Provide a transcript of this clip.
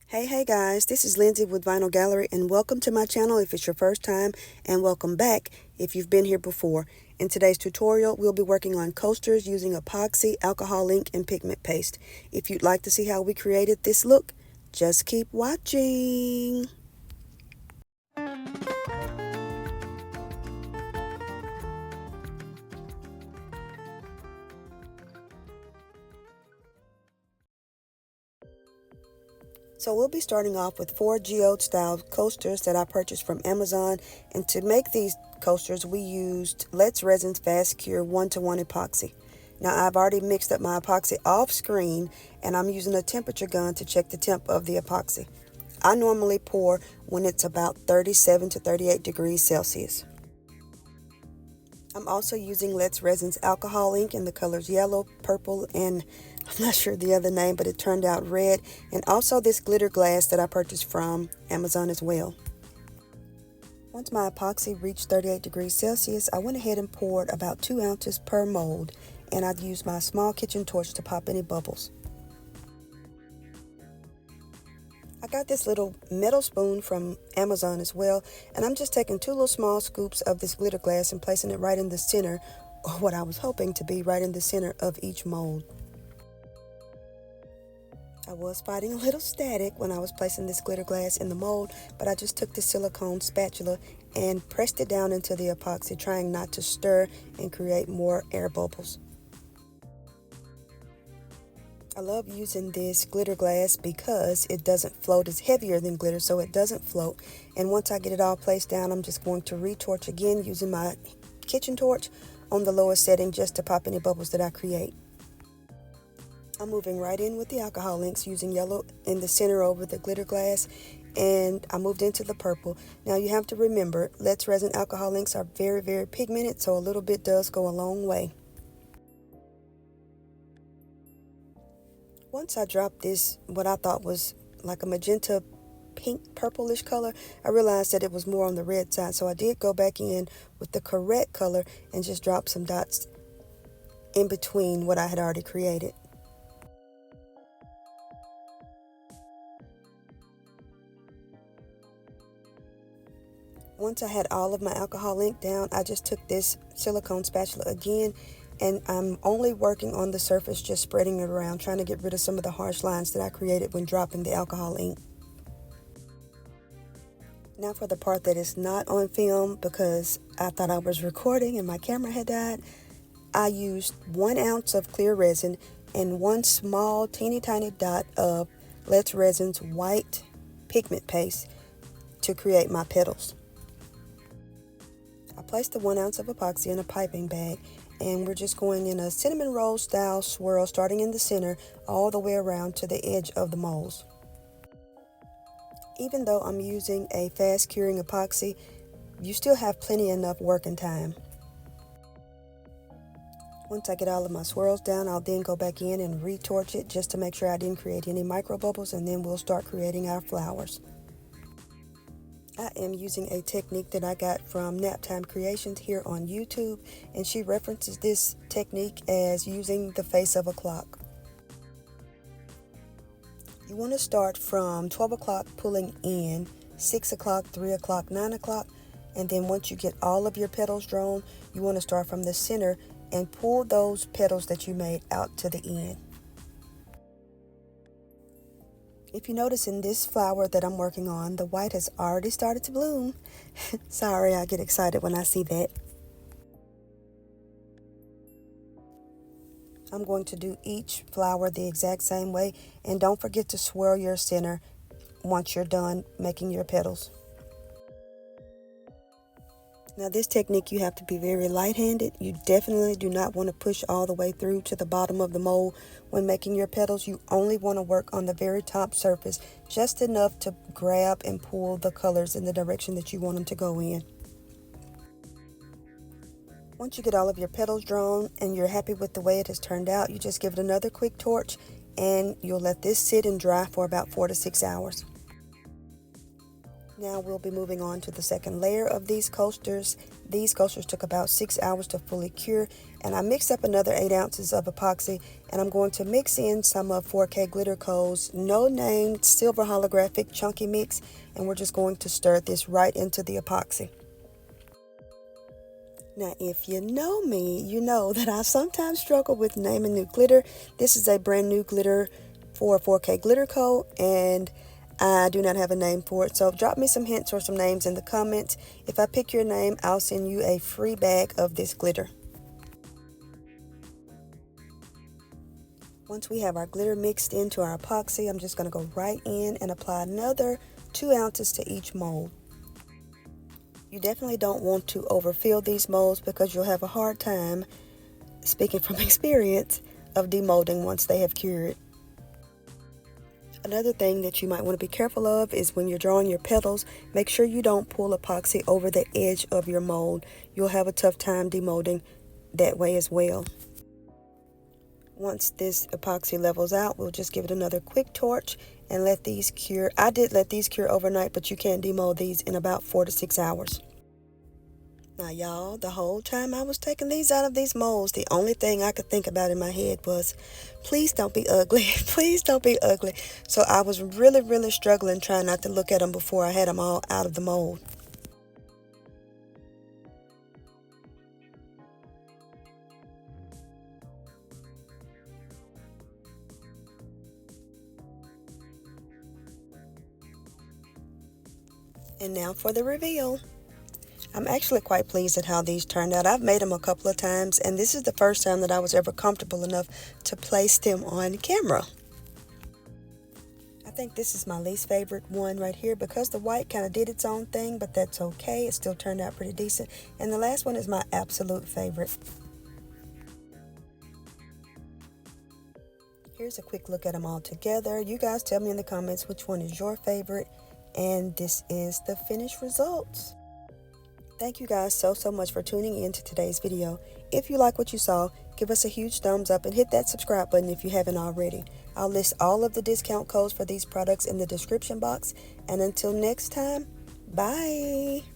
Hey guys, this is Lindsay with Vinyl Gallery and welcome to my channel if it's your first time and welcome back if you've been here before. In today's tutorial, we'll be working on coasters using epoxy, alcohol ink, and pigment paste. If you'd like to see how we created this look, just keep watching. So we'll be starting off with 4 geode style coasters that I purchased from Amazon, and to make these coasters we used Let's Resin's Fast Cure 1-to-1 epoxy. Now I've already mixed up my epoxy off screen and I'm using a temperature gun to check the temp of the epoxy. I normally pour when it's about 37 to 38 degrees Celsius. I'm also using Let's Resin's alcohol ink in the colors yellow, purple, and I'm not sure the other name, but it turned out red. And also this glitter glass that I purchased from Amazon as well. Once my epoxy reached 38 degrees Celsius, I went ahead and poured about 2 ounces per mold, and I'd used my small kitchen torch to pop any bubbles. I got this little metal spoon from Amazon as well, and I'm just taking 2 little small scoops of this glitter glass and placing it right in the center, or what I was hoping to be right in the center of each mold. I was fighting a little static when I was placing this glitter glass in the mold, but I just took the silicone spatula and pressed it down into the epoxy, trying not to stir and create more air bubbles. I love using this glitter glass because it doesn't float. It's heavier than glitter, so it doesn't float. And once I get it all placed down, I'm just going to retorch again using my kitchen torch on the lowest setting just to pop any bubbles that I create. I'm moving right in with the alcohol inks using yellow in the center over the glitter glass, and I moved into the purple. Now you have to remember, Let's Resin alcohol inks are very, very pigmented, so a little bit does go a long way. Once I dropped this, what I thought was like a magenta pink purplish color, I realized that it was more on the red side, so I did go back in with the correct color and just drop some dots in between what I had already created. Once I had all of my alcohol ink down, I just took this silicone spatula again, and I'm only working on the surface, just spreading it around, trying to get rid of some of the harsh lines that I created when dropping the alcohol ink. Now for the part that is not on film, because I thought I was recording and my camera had died, I used 1 ounce of clear resin and 1 small teeny tiny dot of Let's Resin's white pigment paste to create my petals. I placed the 1 ounce of epoxy in a piping bag, and we're just going in a cinnamon roll style swirl, starting in the center all the way around to the edge of the molds. Even though I'm using a fast curing epoxy, you still have plenty enough working time. Once I get all of my swirls down, I'll then go back in and retorch it just to make sure I didn't create any micro bubbles, and then we'll start creating our flowers. I am using a technique that I got from Naptime Creations here on YouTube, and she references this technique as using the face of a clock. You want to start from 12 o'clock pulling in, 6 o'clock, 3 o'clock, 9 o'clock, and then once you get all of your petals drawn, you want to start from the center and pull those petals that you made out to the end. If you notice in this flower that I'm working on, the white has already started to bloom. Sorry, I get excited when I see that. I'm going to do each flower the exact same way, and don't forget to swirl your center once you're done making your petals. Now this technique, you have to be very light-handed. You definitely do not want to push all the way through to the bottom of the mold when making your petals. You only want to work on the very top surface, just enough to grab and pull the colors in the direction that you want them to go in. Once you get all of your petals drawn and you're happy with the way it has turned out, you just give it another quick torch and you'll let this sit and dry for about 4 to 6 hours. Now we'll be moving on to the second layer of these coasters. These coasters took about 6 hours to fully cure, and I mixed up another 8 ounces of epoxy, and I'm going to mix in some of 4K Glitter Co's no name silver holographic chunky mix, and we're just going to stir this right into the epoxy. Now, if you know me, you know that I sometimes struggle with naming new glitter. This is a brand new glitter for 4K Glitter Co, and I do not have a name for it, so drop me some hints or some names in the comments. If I pick your name, I'll send you a free bag of this glitter. Once we have our glitter mixed into our epoxy, I'm just going to go right in and apply another 2 ounces to each mold. You definitely don't want to overfill these molds because you'll have a hard time, speaking from experience, of demolding once they have cured. Another thing that you might want to be careful of is when you're drawing your petals, make sure you don't pull epoxy over the edge of your mold. You'll have a tough time demolding that way as well. Once this epoxy levels out, we'll just give it another quick torch and let these cure. I did let these cure overnight, but you can demold these in about 4 to 6 hours. Now y'all, the whole time I was taking these out of these molds, the only thing I could think about in my head was, please don't be ugly, please don't be ugly. So I was really struggling trying not to look at them before I had them all out of the mold. And now for the reveal. I'm actually quite pleased at how these turned out. I've made them a couple of times, and this is the first time that I was ever comfortable enough to place them on camera. I think this is my least favorite one right here because the white kind of did its own thing, but that's okay. It still turned out pretty decent. And the last one is my absolute favorite. Here's a quick look at them all together. You guys tell me in the comments which one is your favorite. And this is the finished results. Thank you guys so much for tuning in to today's video. If you like what you saw, give us a huge thumbs up and hit that subscribe button if you haven't already. I'll list all of the discount codes for these products in the description box. And until next time, bye!